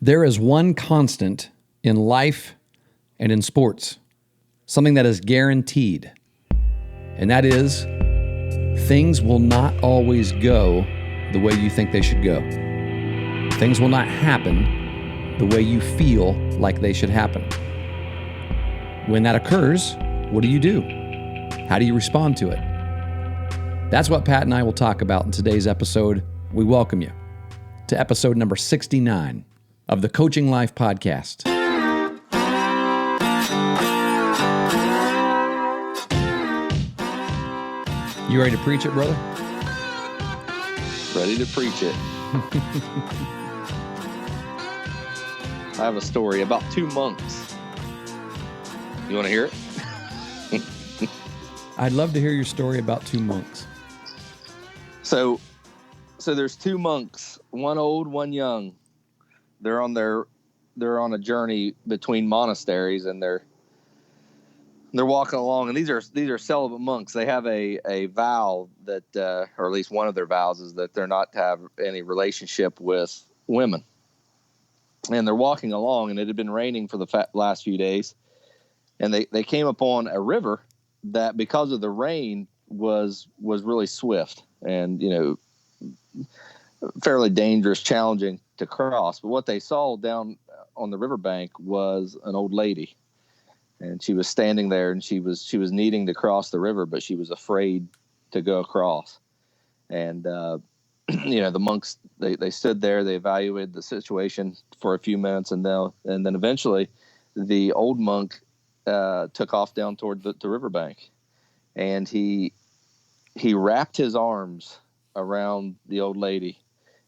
There is one constant in life and in sports, something that is guaranteed, and that is things will not always go the way you think they should go. Things will not happen the way you feel like they should happen. When that occurs, what do? How do you respond to it? That's what Pat and I will talk about in today's episode. We welcome you to episode number 69 of the Coaching Life Podcast. You ready to preach it, brother? Ready to preach it. I have a story about two monks. You want to hear it? I'd love to hear your story about two monks. So there's two monks, one old, one young. They're on a journey between monasteries, and they're walking along, and these are celibate monks. They have a vow that, or at least one of their vows is that they're not to have any relationship with women. And they're walking along, and it had been raining for the last few days, and they came upon a river that, because of the rain, was really swift and fairly dangerous, challenging to cross. But what they saw down on the riverbank was an old lady. And she was standing there, and she was needing to cross the river, but she was afraid to go across. And the monks they stood there, they evaluated the situation for a few minutes, and then eventually the old monk took off down toward the riverbank, and he wrapped his arms around the old lady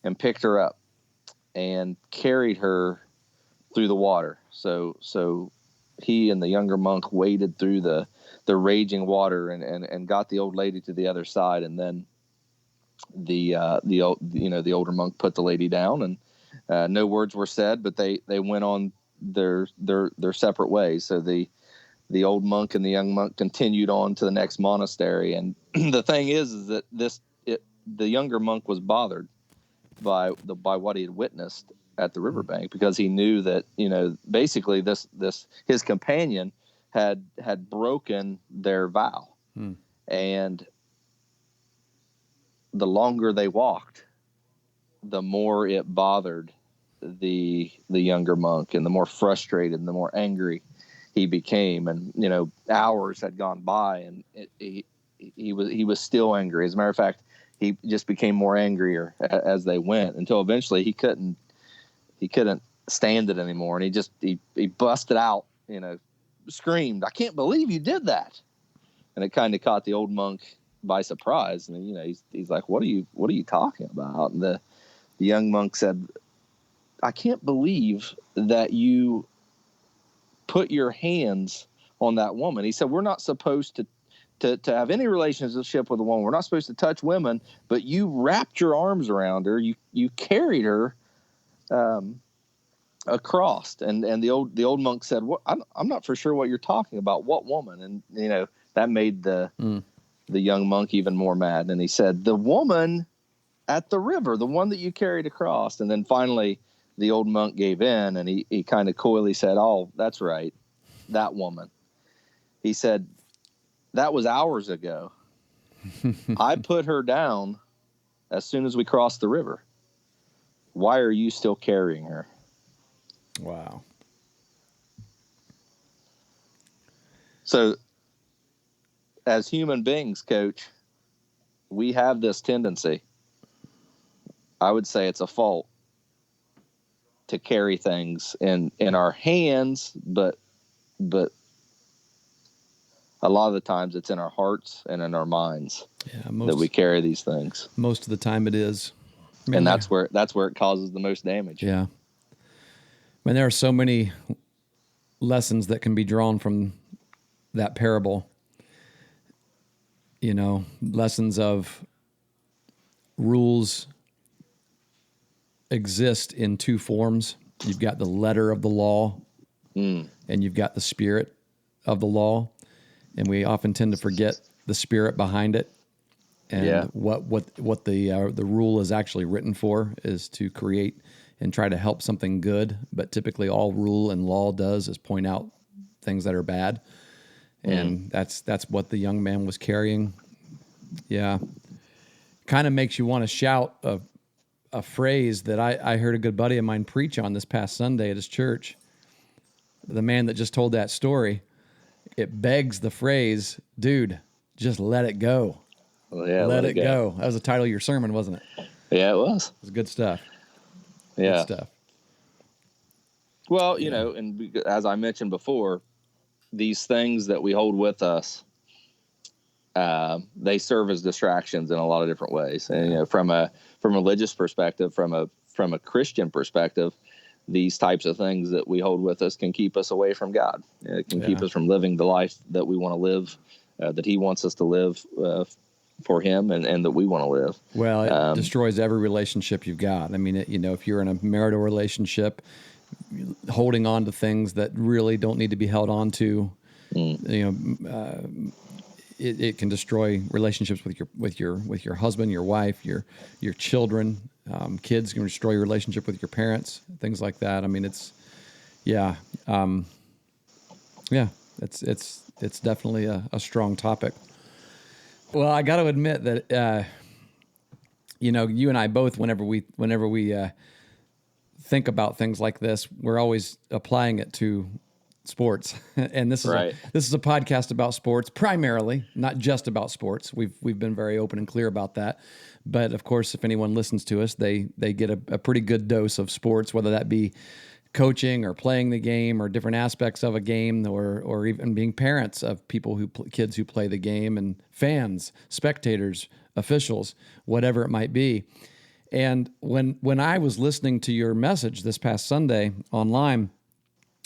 and picked her up and carried her through the water. So he and the younger monk waded through the raging water and got the old lady to the other side, and then the older monk put the lady down, and no words were said, but they went on their separate ways. So the old monk and the young monk continued on to the next monastery, and the thing is that the younger monk was bothered by what he had witnessed at the riverbank, because he knew that basically this his companion had broken their vow. And the longer they walked, the more it bothered the younger monk, and the more frustrated and the more angry he became. And hours had gone by, and he was still angry. As a matter of fact, he just became more angrier as they went, until eventually he couldn't stand it anymore, and he busted out, screamed, "I can't believe you did that!" And it kind of caught the old monk by surprise, and he's like, "What are you talking about?" And the young monk said, "I can't believe that you put your hands on that woman." He said, "We're not supposed to have any relationship with a woman. We're not supposed to touch women, but you wrapped your arms around her. You carried her across." And the old monk said, "What? I'm not for sure what you're talking about. What woman?" And that made the young monk even more mad. And he said, "The woman at the river, the one that you carried across." And then finally the old monk gave in, and he kind of coyly said, "Oh, that's right, that woman." He said, "That was hours ago. I put her down as soon as we crossed the river. Why are you still carrying her?" Wow. So as human beings, Coach, we have this tendency, I would say it's a fault, to carry things in our hands, but a lot of the times it's in our hearts and in our minds that we carry these things. Most of the time it is. And that's where it causes the most damage. Yeah. I mean, there are so many lessons that can be drawn from that parable. Lessons of rules exist in two forms. You've got the letter of the law, and you've got the spirit of the law. And we often tend to forget the spirit behind it. And what the rule is actually written for is to create and try to help something good. But typically all rule and law does is point out things that are bad. And that's what the young man was carrying. Yeah. Kind of makes you want to shout a phrase that I heard a good buddy of mine preach on this past Sunday at his church. The man that just told that story, it begs the phrase, dude, just let it go. Well, yeah, let it go. That was the title of your sermon, wasn't it? Yeah, it was. It was good stuff. Yeah. Good stuff. Well, you know, and as I mentioned before, these things that we hold with us, they serve as distractions in a lot of different ways. And, you know, from a religious perspective, from a Christian perspective, these types of things that we hold with us can keep us away from God. It can keep us from living the life that we want to live, that He wants us to live for Him, and that we want to live. Well, it destroys every relationship you've got. I mean, if you're in a marital relationship, holding on to things that really don't need to be held on to, it can destroy relationships with your husband, your wife, your children. Kids can destroy your relationship with your parents, things like that. I mean, it's definitely a strong topic. Well, I got to admit that you and I both, whenever we think about things like this, we're always applying it to sports. And this is a podcast about sports primarily, not just about sports. We've been very open and clear about that. But of course, if anyone listens to us, they get a pretty good dose of sports, whether that be coaching or playing the game or different aspects of a game, or even being parents of kids who play the game, and fans, spectators, officials, whatever it might be. And when I was listening to your message this past Sunday online,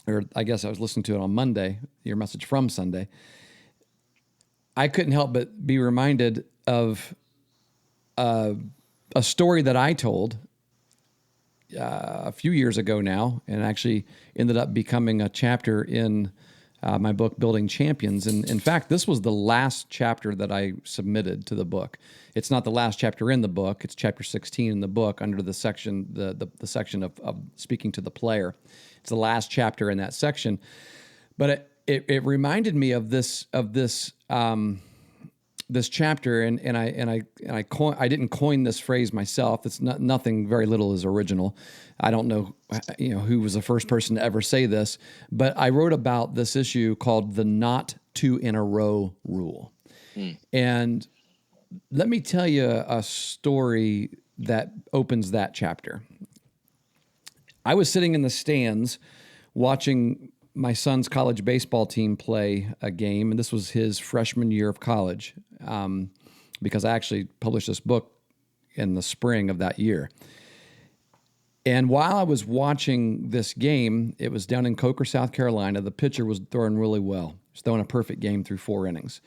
or I guess I was listening to it on Monday, your message from Sunday, I couldn't help but be reminded of a story that I told a few years ago now, and actually ended up becoming a chapter in my book, Building Champions. And in fact, this was the last chapter that I submitted to the book. It's not the last chapter in the book. It's chapter 16 in the book, under the section, the section of speaking to the player. It's the last chapter in that section. But it reminded me of this chapter, and I didn't coin this phrase myself. It's nothing. Very little is original. I don't know, who was the first person to ever say this, but I wrote about this issue called the not two in a row rule. And let me tell you a story that opens that chapter. I was sitting in the stands watching my son's college baseball team play a game, and this was his freshman year of college, because I actually published this book in the spring of that year. And while I was watching this game, it was down in Coker, South Carolina. The pitcher was throwing really well. He was throwing a perfect game through 4 innings.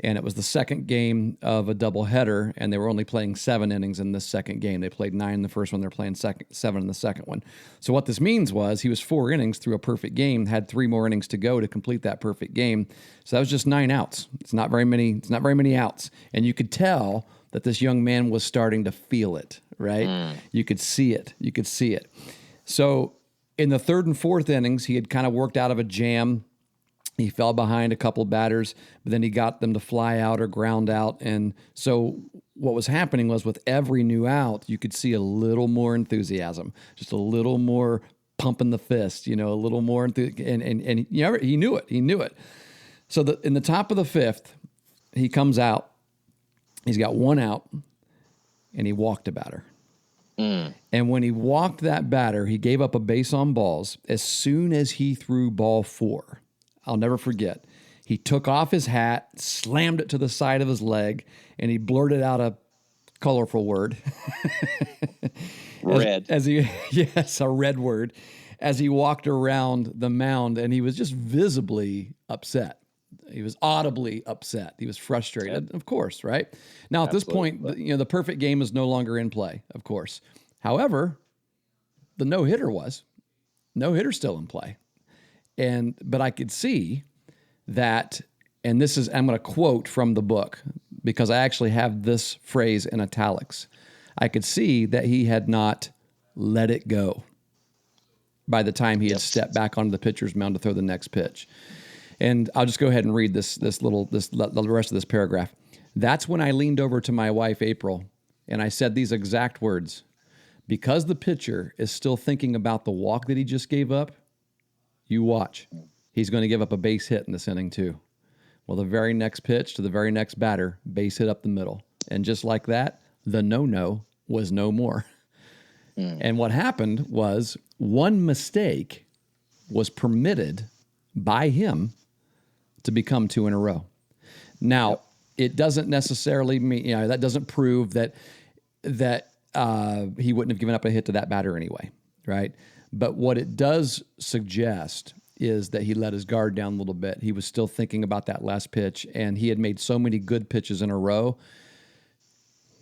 And it was the second game of a doubleheader, and they were only playing 7 innings in this second game. They played 9 in the first one. They're playing 7 in the second one. So what this means was he was 4 innings through a perfect game, had 3 more innings to go to complete that perfect game. So that was just 9 outs. It's not very many outs. And you could tell that this young man was starting to feel it, right? You could see it. So in the 3rd and 4th innings, he had kind of worked out of a jam. He fell behind a couple of batters, but then he got them to fly out or ground out. And so what was happening was, with every new out, you could see a little more enthusiasm, just a little more pumping the fist, a little more. And he knew it. So in the top of the 5th, he comes out. He's got 1 out, and he walked a batter. And when he walked that batter, he gave up a base on balls. As soon as he threw ball 4, I'll never forget, he took off his hat, slammed it to the side of his leg, and he blurted out a colorful word. Red. Yes, a red word, as he walked around the mound, and he was just visibly upset. He was audibly upset. He was frustrated, of course, right? Now, at this point, the perfect game is no longer in play, of course. However, the no-hitter was. No-hitter's still in play. But I could see that, and I'm going to quote from the book, because I actually have this phrase in italics. I could see that he had not let it go. by the time he had stepped back onto the pitcher's mound to throw the next pitch. And I'll just go ahead and read the rest of this paragraph. That's when I leaned over to my wife, April, and I said these exact words. Because the pitcher is still thinking about the walk that he just gave up, you watch. He's going to give up a base hit in this inning too. Well, the very next pitch to the very next batter, base hit up the middle. And just like that, the no-no was no more. And what happened was one mistake was permitted by him to become 2 in a row. Now, it doesn't necessarily mean, that doesn't prove that he wouldn't have given up a hit to that batter anyway, right? But what it does suggest is that he let his guard down a little bit. He was still thinking about that last pitch, and he had made so many good pitches in a row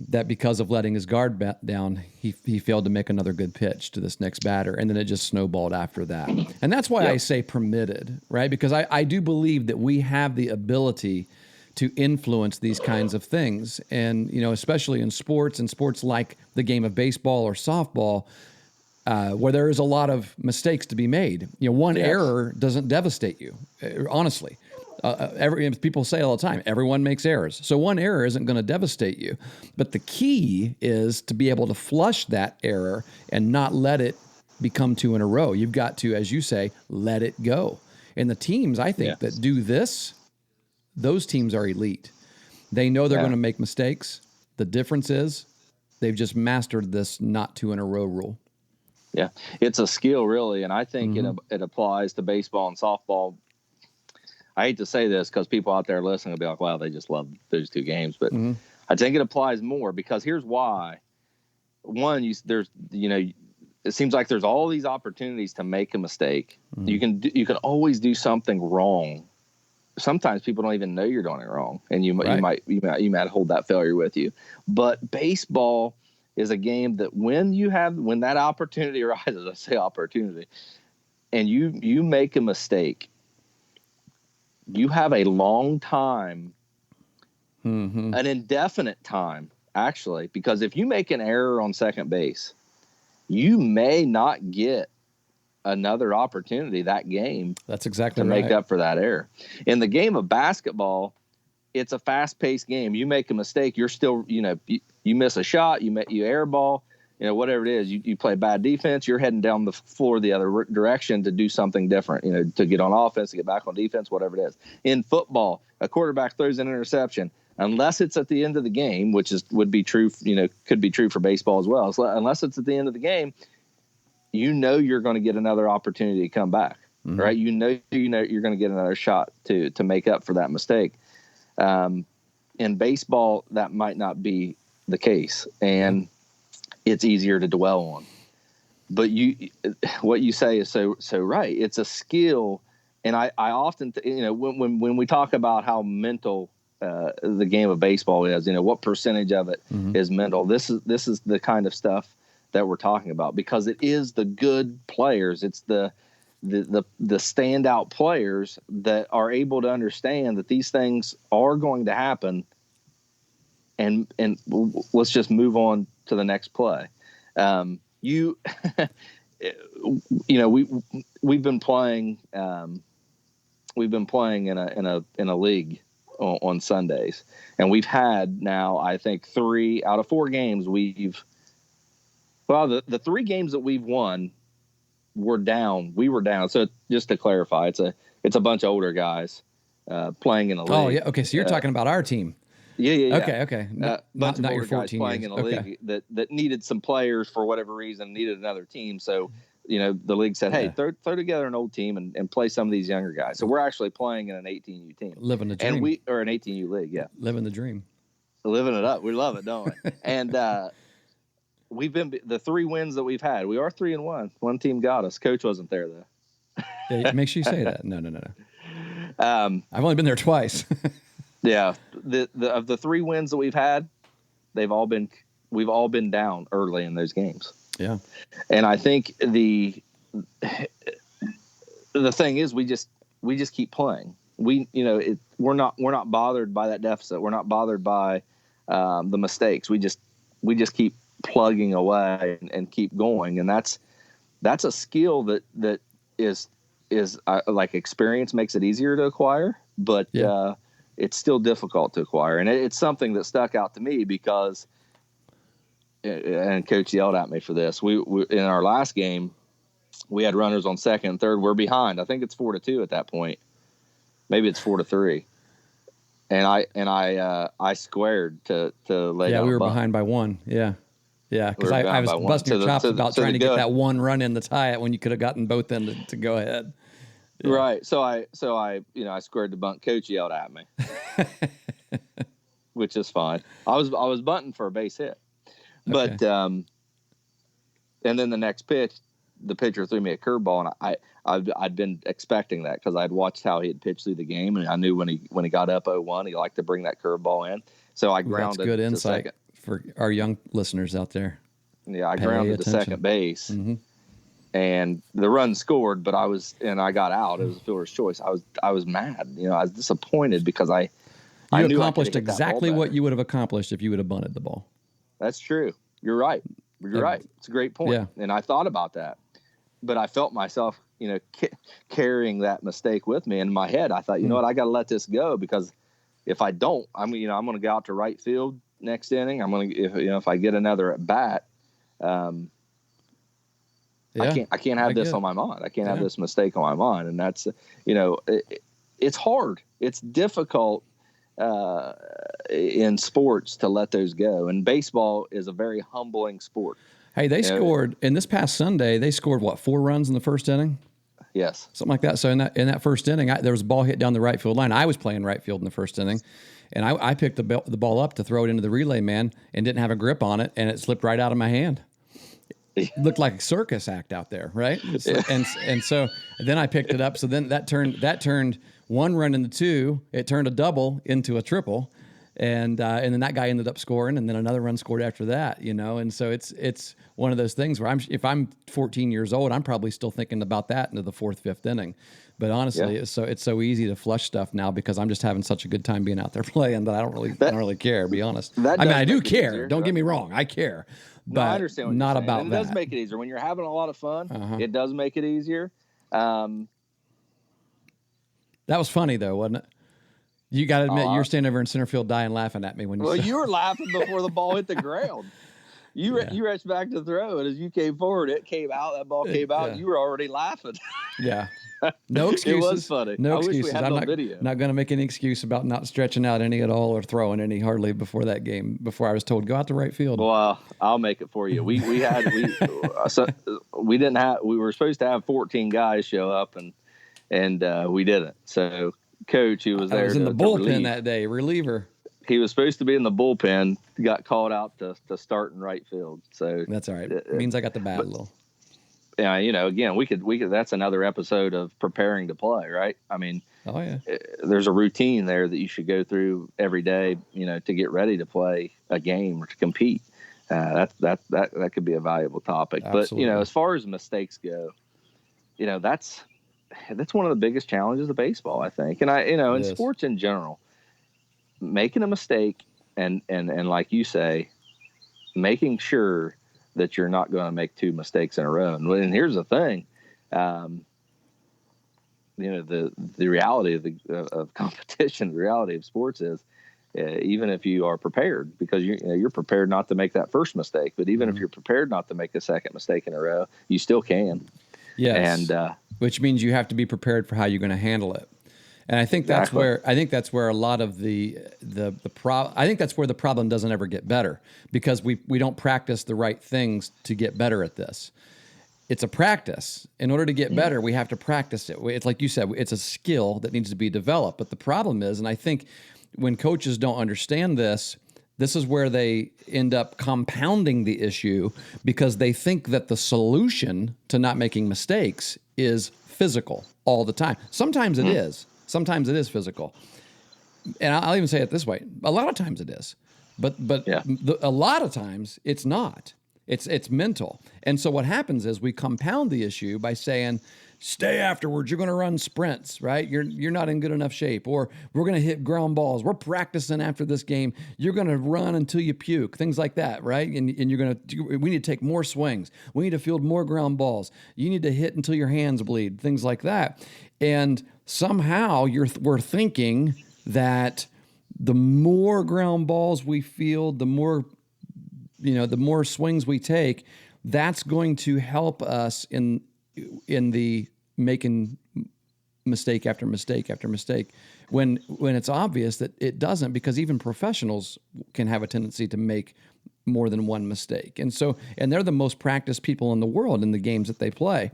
that because of letting his guard down, he failed to make another good pitch to this next batter, and then it just snowballed after that. And that's why I say permitted, right? Because I do believe that we have the ability to influence these kinds of things. And, especially in sports and sports like the game of baseball or softball, where there is a lot of mistakes to be made. One error doesn't devastate you, honestly. People say all the time, everyone makes errors. So one error isn't going to devastate you. But the key is to be able to flush that error and not let it become 2 in a row. You've got to, as you say, let it go. And the teams, I think, that do this, those teams are elite. They know they're going to make mistakes. The difference is they've just mastered this not 2 in a row rule. Yeah, it's a skill, really. And I think it applies to baseball and softball. I hate to say this because people out there listening will be like, wow, they just love those 2 games. But I think it applies more because here's why. One, it seems like there's all these opportunities to make a mistake. You can always do something wrong. Sometimes people don't even know you're doing it wrong, and you might hold that failure with you. But baseball is a game that when that opportunity arises, I say opportunity, and you make a mistake, you have a long time, an indefinite time, actually, because if you make an error on second base, you may not get another opportunity that game. That's exactly to right. make up for that error. In the game of basketball, it's a fast-paced game. You make a mistake, you're still, you miss a shot, you airball, whatever it is, you play bad defense, you're heading down the floor the other direction to do something different, to get on offense, to get back on defense, whatever it is. In football, a quarterback throws an interception, unless it's at the end of the game, which would be true, could be true for baseball as well. So unless it's at the end of the game, you're going to get another opportunity to come back, right? You're going to get another shot to make up for that mistake. In baseball, that might not be the case, and it's easier to dwell on. But what you say is so right. It's a skill, and I often when we talk about how mental the game of baseball is, what percentage of it is mental. This is the kind of stuff that we're talking about, because it is the good players. It's the standout players that are able to understand that these things are going to happen, and let's just move on to the next play. We've been playing in a league on Sundays, and we've had now, I think, 3 out of 4 games the 3 games that we've won we were down. So just to clarify, it's a bunch of older guys playing in a league. Oh yeah. Okay. So you're talking about our team. Yeah. Okay. Not your 14 playing years. in a league that needed some players for whatever reason, needed another team. So, the league said, hey, throw together an old team and play some of these younger guys. So we're actually playing in an 18U team. Living the dream. Or an 18U league, yeah. Living the dream. Living it up. We love it, don't we? And we've been the 3 wins that we've had. We are 3-1. One team got us. Coach wasn't there though. Yeah, make sure you say that. No. I've only been there twice. Yeah, of the 3 wins that we've had, we've all been down early in those games. Yeah, and I think the thing is we just keep playing. We're not bothered by that deficit. We're not bothered by the mistakes. We just keep plugging away and keep going, and that's that's a skill that is like experience makes it easier to acquire, but it's still difficult to acquire. And it's something that stuck out to me because, and coach yelled at me for this. We in our last game, we had runners on second and third. We're behind. I think it's 4-2 at that point. Maybe it's 4-3. And I squared to lay down. Yeah, we were a bunt. behind by 1. Yeah. Yeah, because I was busting your chops about trying to get that one run in to tie it when you could have gotten both in to go ahead. Yeah. Right. So I squared the bunt. Coach yelled at me, which is fine. I was bunting for a base hit, but and then the next pitch, the pitcher threw me a curveball, and I'd been expecting that because I'd watched how he had pitched through the game, and I knew when he got up 0-1, he liked to bring that curveball in. So I grounded. That's good insight second. For our young listeners out there. Yeah, I grounded to second base, and the run scored, but I got out. It was a fielder's choice. I was mad. I was disappointed because I knew accomplished exactly what you would have accomplished if you would have bunted the ball. That's true. You're right. Right. It's a great point. Yeah. And I thought about that, but I felt myself, carrying that mistake with me in my head. I thought, you know what, I got to let this go because if I don't, I'm going to go out to right field next inning. I'm going to, if I get another at bat, I can't have this on my mind. I can't have this mistake on my mind. And that's, it's hard. It's difficult in sports to let those go. And baseball is a very humbling sport. Hey, they scored in this past Sunday. They scored 4 runs in the first inning? Yes, something like that. So in that first inning, there was a ball hit down the right field line. I was playing right field in the first inning, and I picked the ball up to throw it into the relay man and didn't have a grip on it, and it slipped right out of my hand. It looked like a circus act out there, right? And so then I picked it up. So then that turned 1 run into 2. It turned a double into a triple, and then that guy ended up scoring, and then another run scored after that. And so it's one of those things where if I'm 14 years old, I'm probably still thinking about that into the 4th, 5th inning. But honestly, it's so easy to flush stuff now because I'm just having such a good time being out there playing that I don't really care, to be honest. I do care. Easier, don't get me wrong, I care. But I understand what not you're saying. about and that. It does make it easier when you're having a lot of fun. It does make it easier. That was funny though, wasn't it? You got to admit, you were standing over in center field dying laughing at me when you said. You were laughing before the ball hit the ground. You reached back to throw it. As you came forward, it came out. That ball came out. You were already laughing. Yeah. No excuses. It was funny. No excuses. Wish we had I'm not going to make any excuse about not stretching out any at all or throwing any hardly before that game, before I was told, go out to right field. Well, I'll make it for you. We were supposed to have 14 guys show up and we didn't. So Coach, who was there. I was in the bullpen that day, reliever. He was supposed to be in the bullpen, got called out to start in right field. So that's all right. It means I got the bat a little. Yeah, again, we could. That's another episode of preparing to play, right? I mean, there's a routine there that you should go through every day, to get ready to play a game or to compete. That could be a valuable topic. Absolutely. But as far as mistakes go, that's one of the biggest challenges of baseball, I think, and in sports in general. Making a mistake and like you say, making sure that you're not going to make 2 mistakes in a row. And here's the thing, the reality of competition, the reality of sports is, even if you are prepared, because you're prepared not to make that first mistake, but even if you're prepared not to make the second mistake in a row, you still can. Yes. And which means you have to be prepared for how you're going to handle it. And I think that's where a lot of the I think that's where the problem doesn't ever get better, because we don't practice the right things to get better at this. It's a practice. In order to get better, we have to practice it. It's like you said, it's a skill that needs to be developed. But the problem is, and I think when coaches don't understand this is where they end up compounding the issue, because they think that the solution to not making mistakes is physical all the time. Sometimes it is. Sometimes it is physical. And I'll even say it this way. A lot of times it is. But a lot of times it's not. It's mental. And so what happens is we compound the issue by saying, stay afterwards. You're going to run sprints, right? You're not in good enough shape. Or we're going to hit ground balls. We're practicing after this game. You're going to run until you puke, things like that, right? And we need to take more swings. We need to field more ground balls. You need to hit until your hands bleed, things like that. And somehow we're thinking that the more ground balls we field, the more swings we take, that's going to help us in the making mistake after mistake after mistake, when it's obvious that it doesn't, because even professionals can have a tendency to make more than one mistake. And they're the most practiced people in the world in the games that they play.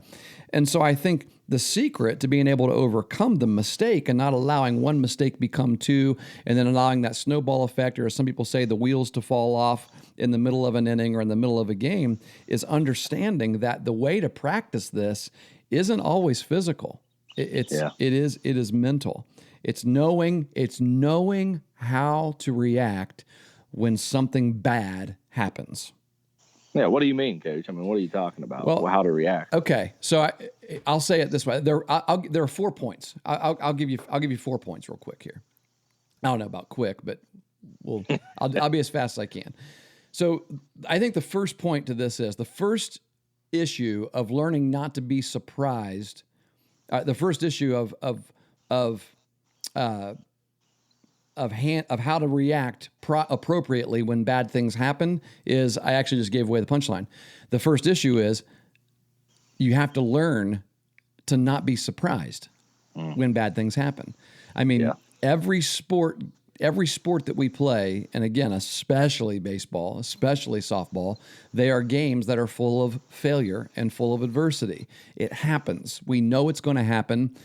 And so I think the secret to being able to overcome the mistake and not allowing one mistake become two, and then allowing that snowball effect, or as some people say, the wheels to fall off in the middle of an inning or in the middle of a game, is understanding that the way to practice this isn't always physical. It is mental. It's knowing how to react when something bad happens. Yeah, what do you mean, Coach? I mean, what are you talking about? Well, how to react? Okay, so I'll say it this way. There are 4 points. I'll give you 4 points real quick here. I don't know about quick, but I'll be as fast as I can. So I think the first point to this is the first issue of learning not to be surprised. The first issue of how to react appropriately when bad things happen is, I actually just gave away the punchline. The first issue is you have to learn to not be surprised when bad things happen. I mean, every sport that we play, and again, especially baseball, especially softball, they are games that are full of failure and full of adversity. It happens. We know it's going to happen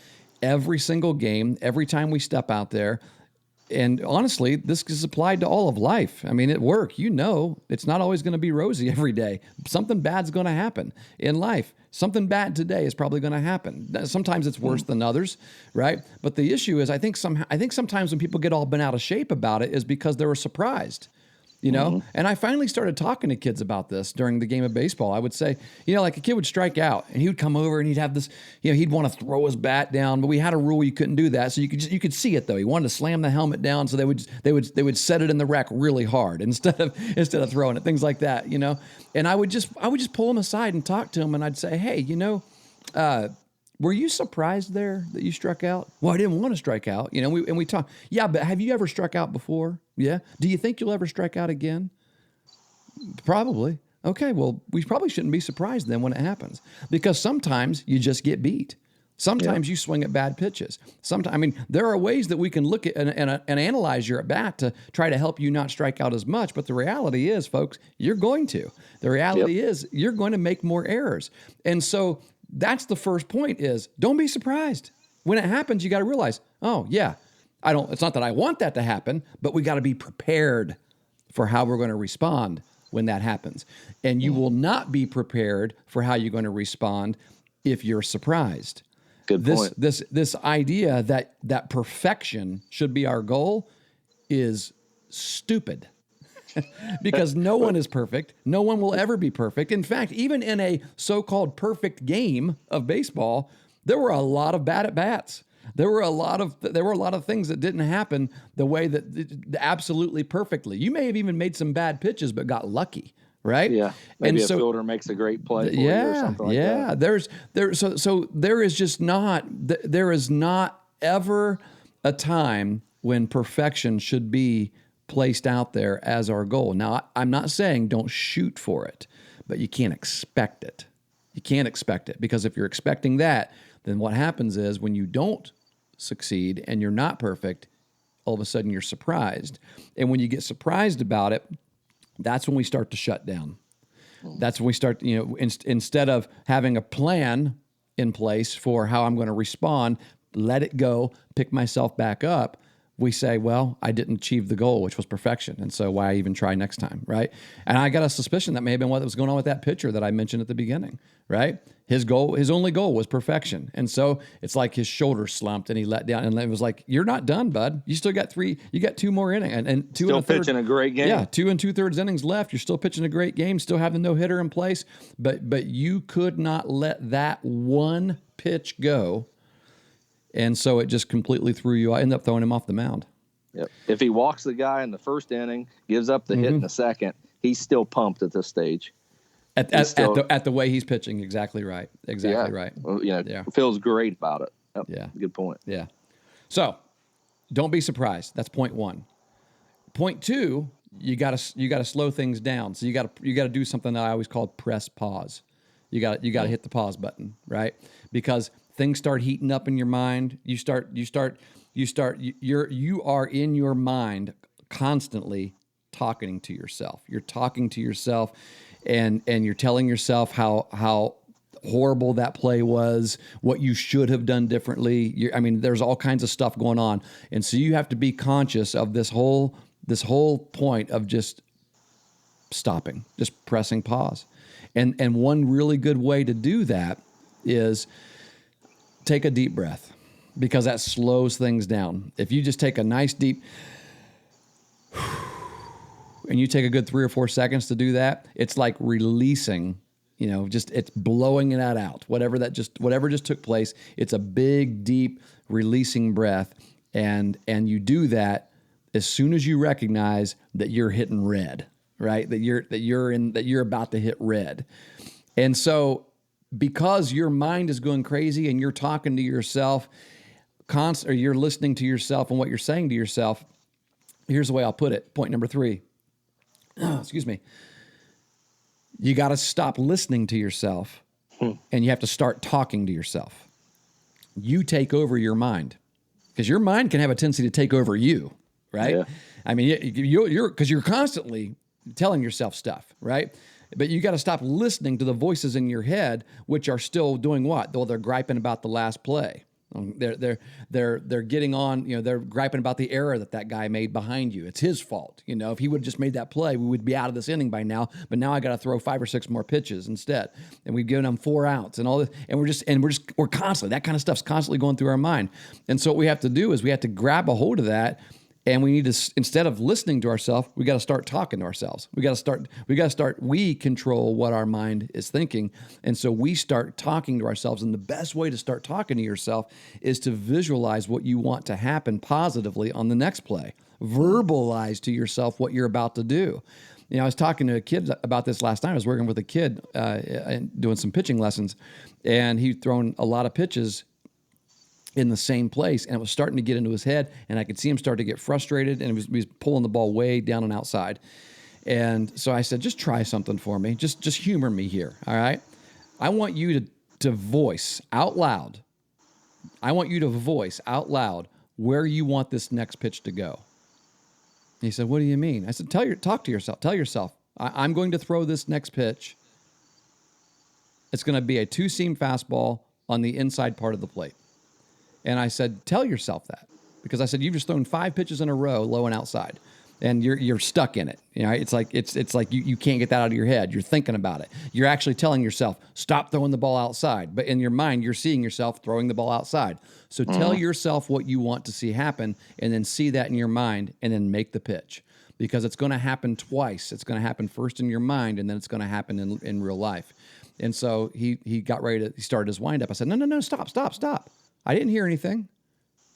every single game, every time we step out there. And honestly, this is applied to all of life. I mean, at work, it's not always going to be rosy every day. Something bad's going to happen in life. Something bad today is probably going to happen. Sometimes it's worse than others, right? But the issue is, I think sometimes when people get all bent out of shape about it is because they were surprised. And I finally started talking to kids about this during the game of baseball. I would say, like a kid would strike out and he would come over and he'd have this, he'd want to throw his bat down, but we had a rule you couldn't do that. So you could see it though. He wanted to slam the helmet down, so they would set it in the rack really hard instead of throwing it, things like that, And I would just pull him aside and talk to him, and I'd say, hey, were you surprised there that you struck out? Well, I didn't want to strike out, and we talk. Yeah, but have you ever struck out before? Yeah. Do you think you'll ever strike out again? Probably. Okay, well, we probably shouldn't be surprised then when it happens, because sometimes you just get beat. Sometimes you swing at bad pitches. There are ways that we can look at and analyze your at bat to try to help you not strike out as much. But the reality is, folks, you're going to. The reality is you're going to make more errors. And so that's the first point: is don't be surprised when it happens. You got to realize, oh yeah, it's not that I want that to happen, but we got to be prepared for how we're going to respond when that happens. And you will not be prepared for how you're going to respond if you're surprised. Good point. This idea that perfection should be our goal is stupid. Because no one is perfect. No one will ever be perfect. In fact, even in a so-called perfect game of baseball, there were a lot of bad at bats. There were a lot of things that didn't happen the way that absolutely perfectly. You may have even made some bad pitches, but got lucky, right? Yeah. Maybe a fielder makes a great play for you or something like that. So there is not ever a time when perfection should be placed out there as our goal. Now, I'm not saying don't shoot for it, but you can't expect it. You can't expect it, because if you're expecting that, then what happens is when you don't succeed and you're not perfect, all of a sudden you're surprised. And when you get surprised about it, that's when we start to shut down. That's when we start, instead of having a plan in place for how I'm going to respond, let it go, pick myself back up, we say, well, I didn't achieve the goal, which was perfection. And so why even try next time, right? And I got a suspicion that may have been what was going on with that pitcher that I mentioned at the beginning, right? His only goal was perfection. And so it's like his shoulder slumped and he let down, and it was like, you're not done, bud. You still got 2 more innings and two still and a third. Pitching a great game. Yeah, 2 2/3 innings left. You're still pitching a great game, still have the no-hitter in place, but you could not let that one pitch go. And so it just completely threw you. I ended up throwing him off the mound. Yep. If he walks the guy in the first inning, gives up the hit in the second, he's still pumped at this stage. At the way he's pitching, exactly right. Exactly right. Well, feels great about it. Yep. Yeah. Good point. Yeah. So don't be surprised. That's point one. Point two, you gotta slow things down. So you gotta do something that I always call press pause. You gotta hit the pause button, right? Because things start heating up in your mind. You are in your mind constantly talking to yourself. You're talking to yourself and you're telling yourself how horrible that play was, what you should have done differently. There's all kinds of stuff going on. And so you have to be conscious of this whole point of just stopping, just pressing pause. And one really good way to do that is take a deep breath, because that slows things down. If you just take a nice deep and you take a good 3 or 4 seconds to do that, it's like releasing, it's blowing that out. Whatever just took place, it's a big, deep releasing breath. And you do that as soon as you recognize that you're hitting red, right? That you're about to hit red. And so because your mind is going crazy and you're talking to yourself or you're listening to yourself and what you're saying to yourself, here's the way I'll put it. Point number 3. Excuse me. You got to stop listening to yourself and you have to start talking to yourself. You take over your mind, because your mind can have a tendency to take over you, right? Yeah. You're constantly telling yourself stuff, right? But you got to stop listening to the voices in your head, which are still doing what? Well, they're griping about the last play. They're getting on, they're griping about the error that guy made behind you. It's his fault. If he would have just made that play, we would be out of this inning by now. But now I got to throw 5 or 6 more pitches instead. And we've given them 4 outs and all this. And we're constantly, that kind of stuff's constantly going through our mind. And so what we have to do is we have to grab a hold of that. And we need to, instead of listening to ourselves, we got to start talking to ourselves. We control what our mind is thinking. And so we start talking to ourselves. And the best way to start talking to yourself is to visualize what you want to happen positively on the next play. Verbalize to yourself what you're about to do. I was talking to a kid about this last night. I was working with a kid doing some pitching lessons, and he'd thrown a lot of pitches in the same place, and it was starting to get into his head, and I could see him start to get frustrated, and he was pulling the ball way down and outside. And so I said, just try something for me. Just humor me here, all right? I want you to voice out loud. I want you to voice out loud where you want this next pitch to go. And he said, what do you mean? I said, talk to yourself. Tell yourself, I'm going to throw this next pitch. It's going to be a 2-seam fastball on the inside part of the plate. And I said, tell yourself that, because I said, you've just thrown 5 pitches in a row, low and outside, and you're stuck in it. It's like you can't get that out of your head. You're thinking about it. You're actually telling yourself, stop throwing the ball outside. But in your mind, you're seeing yourself throwing the ball outside. So tell yourself what you want to see happen, and then see that in your mind, and then make the pitch, because it's going to happen twice. It's going to happen first in your mind, and then it's going to happen in real life. And so he got ready he started his windup. I said, no, stop. I didn't hear anything.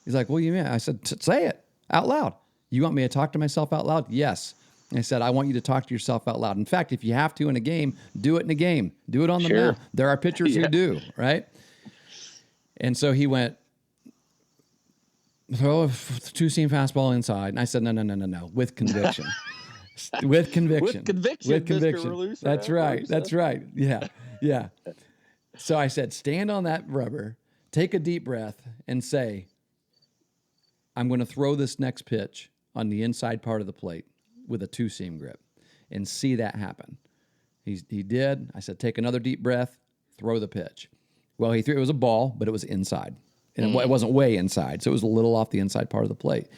He's like, what do you mean? I said, say it out loud. You want me to talk to myself out loud? Yes. And I said, I want you to talk to yourself out loud. In fact, if you have to in a game, do it in a game. Do it on the mound. There are pitchers who do, right? And so he went, throw a 2-seam fastball inside. And I said, no, with conviction. With conviction. With conviction. Mr. That's right. That's right. Yeah. So I said, stand on that rubber. Take a deep breath and say, I'm going to throw this next pitch on the inside part of the plate with a 2-seam grip, and see that happen. He did. I said, take another deep breath, throw the pitch. Well, he threw, it was a ball, but it was inside. And it wasn't way inside, so it was a little off the inside part of the plate.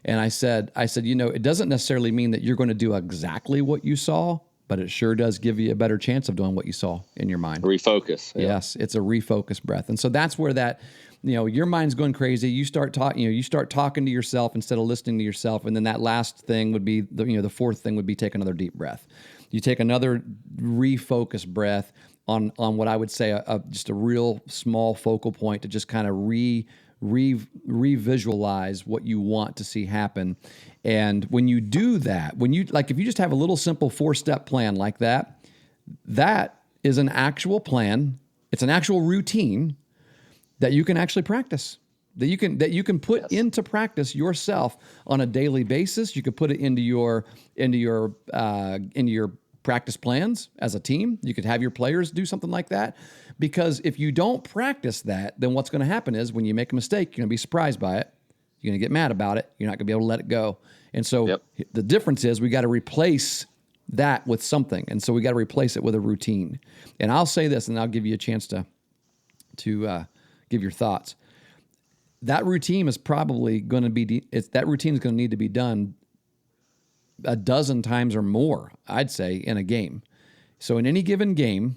And I said, it doesn't necessarily mean that you're going to do exactly what you saw, but it sure does give you a better chance of doing what you saw in your mind. Refocus. Yeah. Yes, it's a refocus breath. And so that's where that, your mind's going crazy. You start talking to yourself instead of listening to yourself. And then that last thing would be, the 4th thing would be take another deep breath. You take another refocus breath, on what I would say just a real small focal point to just kind of revisualize what you want to see happen. And when you do that, if you just have a little simple 4-step plan like that, that is an actual plan. It's an actual routine that you can actually practice, that you can put into practice yourself on a daily basis. You could put it into your practice plans as a team. You could have your players do something like that, because if you don't practice that, then what's going to happen is when you make a mistake, you're going to be surprised by it. You're going to get mad about it. You're not going to be able to let it go. And so the difference is we got to replace that with something. And so we got to replace it with a routine. And I'll say this, and I'll give you a chance to give your thoughts. That routine is probably going to be, that routine is going to need to be done a dozen times or more, I'd say, in a game. So in any given game,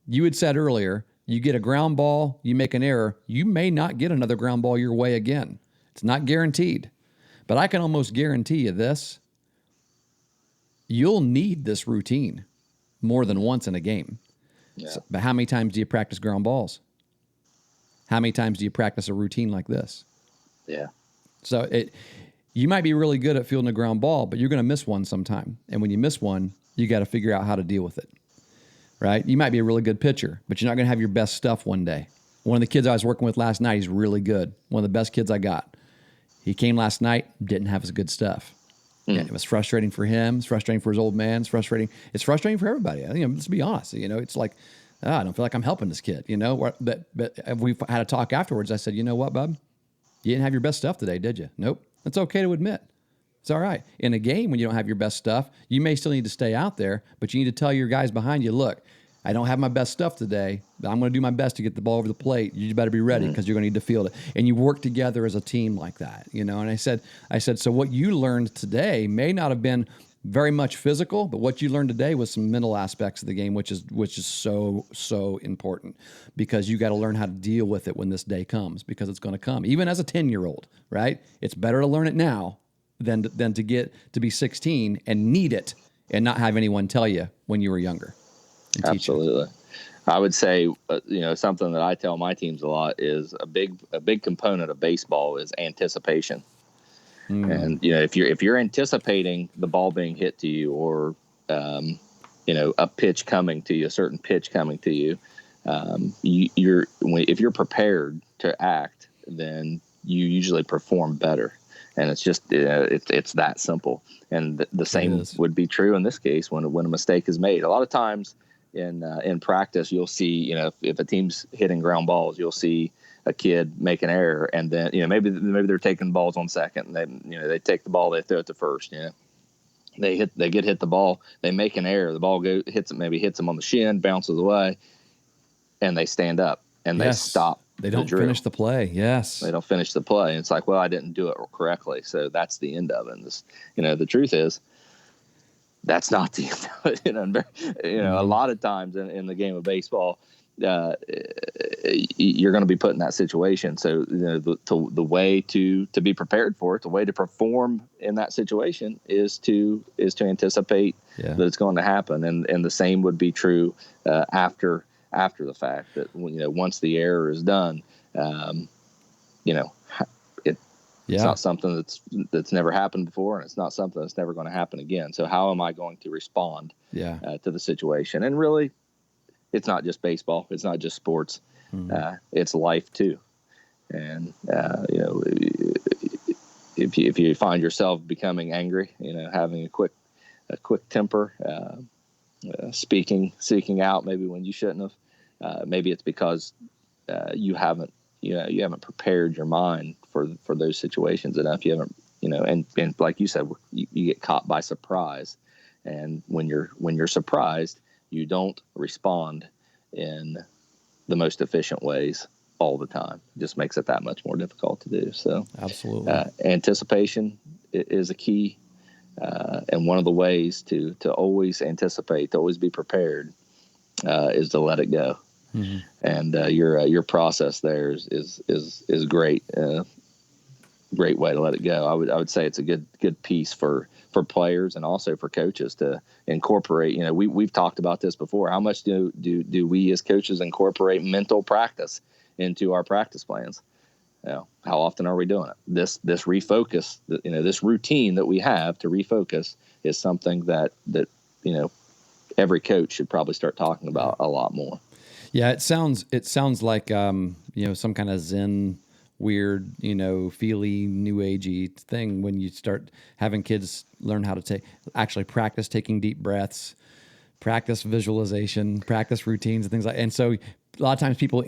you had said earlier, you get a ground ball, you make an error, you may not get another ground ball your way again. It's not guaranteed. But I can almost guarantee you this: you'll need this routine more than once in a game. Yeah. So, but how many times do you practice ground balls? How many times do you practice a routine like this? Yeah. So you might be really good at fielding a ground ball, but you're going to miss one sometime. And when you miss one, you got to figure out how to deal with it, right? You might be a really good pitcher, but you're not going to have your best stuff one day. One of the kids I was working with last night, he's really good. One of the best kids I got. He came last night, didn't have his good stuff. And it was frustrating for him. It's frustrating for his old man. It's frustrating for everybody. Let's be honest. It's like, I don't feel like I'm helping this kid, But we had a talk afterwards. I said, you know what, bub? You didn't have your best stuff today, did you? Nope. That's okay to admit. It's all right. In a game, when you don't have your best stuff, you may still need to stay out there, but you need to tell your guys behind you, look, I don't have my best stuff today, but I'm going to do my best to get the ball over the plate. You better be ready because you're going to need to field it. And you work together as a team like that, And I said, so what you learned today may not have been very much physical, but what you learned today was some mental aspects of the game, which is so important, because you got to learn how to deal with it when this day comes, because it's going to come. Even as a 10-year-old, right? It's better to learn it now than to get to be 16 and need it and not have anyone tell you when you were younger. Absolutely. I would say, something that I tell my teams a lot is a big component of baseball is anticipation. And if you're anticipating the ball being hit to you, or a pitch coming to you, a certain pitch coming to you, if you're prepared to act, then you usually perform better. And it's just it's that simple. And the same would be true in this case when a mistake is made. A lot of times in practice, you'll see if a team's hitting ground balls, you'll see a kid make an error, and then maybe they're taking balls on second, and they take the ball, they throw it to first. They get hit the ball, they make an error, the ball hits them on the shin, bounces away, and they stand up and they stop. They don't finish the play. Yes, they don't finish the play, and it's like, well, I didn't do it correctly, so that's the end of it. And this, the truth is, that's not the end of it. A lot of times in the game of baseball, you're going to be put in that situation. So the way to be prepared for it, the way to perform in that situation is to anticipate that it's going to happen, and the same would be true after the fact, that once the error is done, it's not something that's never happened before, and it's not something that's never going to happen again. So how am I going to respond to the situation? And really, it's not just baseball. It's not just sports. It's life too. And if you find yourself becoming angry, having a quick temper, seeking out maybe when you shouldn't have, maybe it's because you haven't prepared your mind for those situations enough. You haven't, and like you said, you get caught by surprise, and when you're surprised, you don't respond in the most efficient ways all the time. It just makes it that much more difficult to do. So absolutely, anticipation is a key, and one of the ways to always anticipate, to always be prepared, is to let it go. And your process there is great. great way to let it go. I would say it's a good piece for players and also for coaches to incorporate. You know, we've talked about this before. How much do we as coaches incorporate mental practice into our practice plans? You know, how often are we doing it? This refocus, you know, this routine that we have to refocus is something that you know, every coach should probably start talking about a lot more. Yeah, it sounds like you know, some kind of Zen, weird, you know, feely, new agey thing when you start having kids learn how to actually practice taking deep breaths, practice visualization, practice routines and things like. And so a lot of times people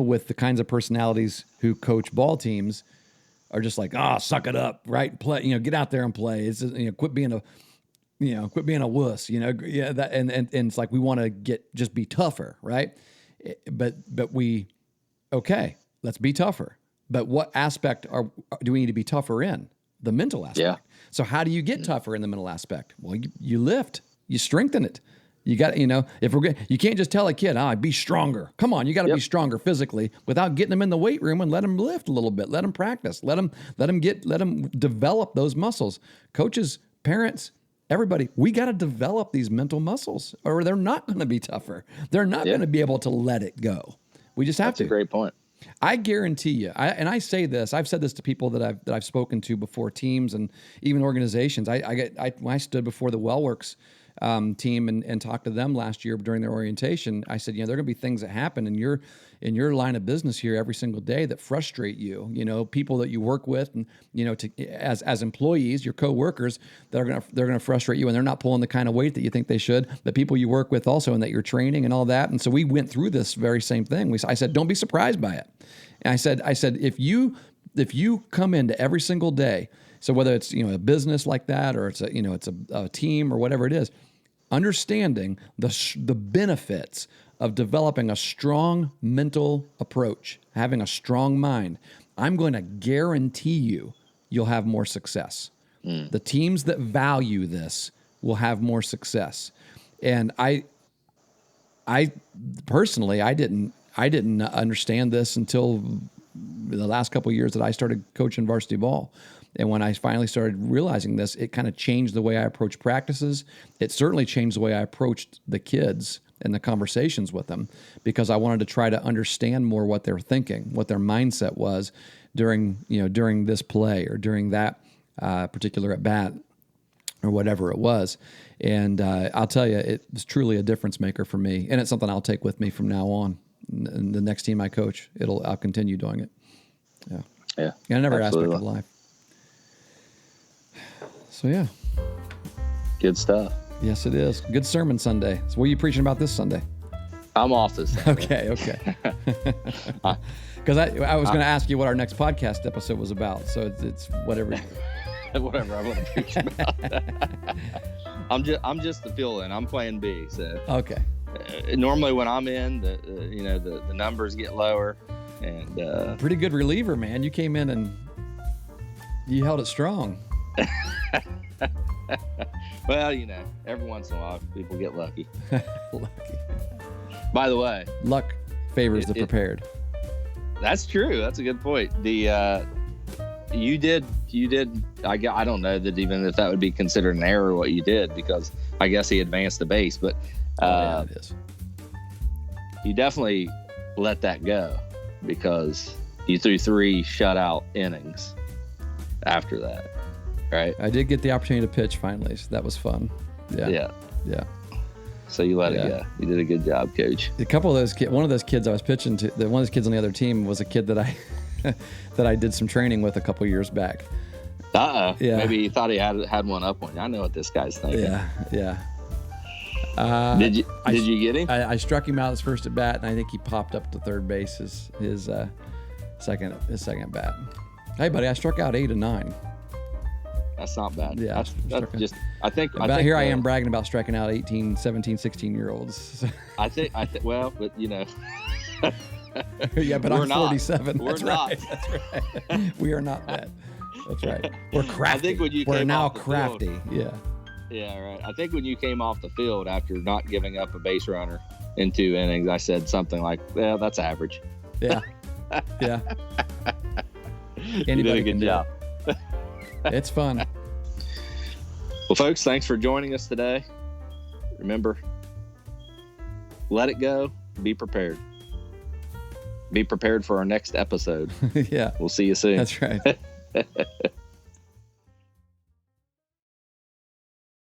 with the kinds of personalities who coach ball teams are just like, suck it up, right? Play, you know, get out there and play. It's, you know, quit being a wuss, you know. Yeah, that and it's like we want to just be tougher, right? But okay, let's be tougher. But what aspect do we need to be tougher in? The mental aspect. Yeah. So how do you get tougher in the mental aspect? Well, you lift, you strengthen it. You got, you know, you can't just tell a kid, be stronger. Come on, you got to be stronger physically without getting them in the weight room and let them lift a little bit. Let them practice. Let them develop those muscles. Coaches, parents, everybody, we got to develop these mental muscles, or they're not going to be tougher. They're not going to be able to let it go. We just have to. That's a great point. I guarantee you, I say this. I've said this to people that I've spoken to before, teams and even organizations. When I stood before the WellWorks team and talked to them last year during their orientation, I said, you know, there are going to be things that happen in your line of business here every single day that frustrate you. You know, people that you work with, and you know, as employees, your coworkers they're going to frustrate you, and they're not pulling the kind of weight that you think they should. The people you work with also, and that you're training and all that. And so we went through this very same thing. I said, don't be surprised by it. And I said, if you come into every single day, so whether it's, you know, a business like that, or it's a team or whatever it is, understanding the benefits of developing a strong mental approach, having a strong mind, I'm going to guarantee you'll have more success. The teams that value this will have more success. And I personally, I didn't understand this until the last couple of years that I started coaching varsity ball. And when I finally started realizing this, it kind of changed the way I approach practices. It certainly changed the way I approached the kids and the conversations with them, because I wanted to try to understand more what they're thinking, what their mindset was during this play or during that particular at bat or whatever it was. And I'll tell you, it was truly a difference maker for me, and it's something I'll take with me from now on. And the next team I coach, I'll continue doing it. Yeah. In every aspect of life. So yeah. Good stuff. Yes, it is. Good sermon Sunday. So what are you preaching about this Sunday? I'm off this Sunday. Okay. Because I was going to ask you what our next podcast episode was about. So it's whatever. Whatever I want to preach about. I'm just the fill-in. I'm playing B. So okay. Normally when I'm in, the numbers get lower, and pretty good reliever, man. You came in and you held it strong. Well, you know, every once in a while people get lucky. Lucky. By the way, luck favors the prepared. That's true. That's a good point. You did. I don't know that even if that would be considered an error what you did, because I guess he advanced the base, but it is. You definitely let that go because you threw 3 shutout innings after that, right? I did get the opportunity to pitch finally, so that was fun. Yeah. So you let it go. You did a good job, Coach. A couple of those kids, one of those kids I was pitching to, one of those kids on the other team was a kid that I did some training with a couple years back. Yeah. Maybe he thought he had one up on you. I know what this guy's thinking. Yeah. Did you get him? I struck him out his first at bat, and I think he popped up to third base his second bat. Hey, buddy, I struck out 8 of 9. That's not bad. Yeah, I think here I am bragging about striking out 18, 17, 16-year-olds. I think well, but you know. Yeah, but I'm 47. We're not. That's right. We are not that. That's right. We're crafty. I think when you We're now off the crafty. Field, yeah. Yeah, right. I think when you came off the field after not giving up a base runner in 2 innings, I said something like, "Well, that's average." Yeah. Yeah. You did a good job. It's fun. Well, folks, thanks for joining us today. Remember, let it go. Be prepared. Be prepared for our next episode. Yeah. We'll see you soon. That's right.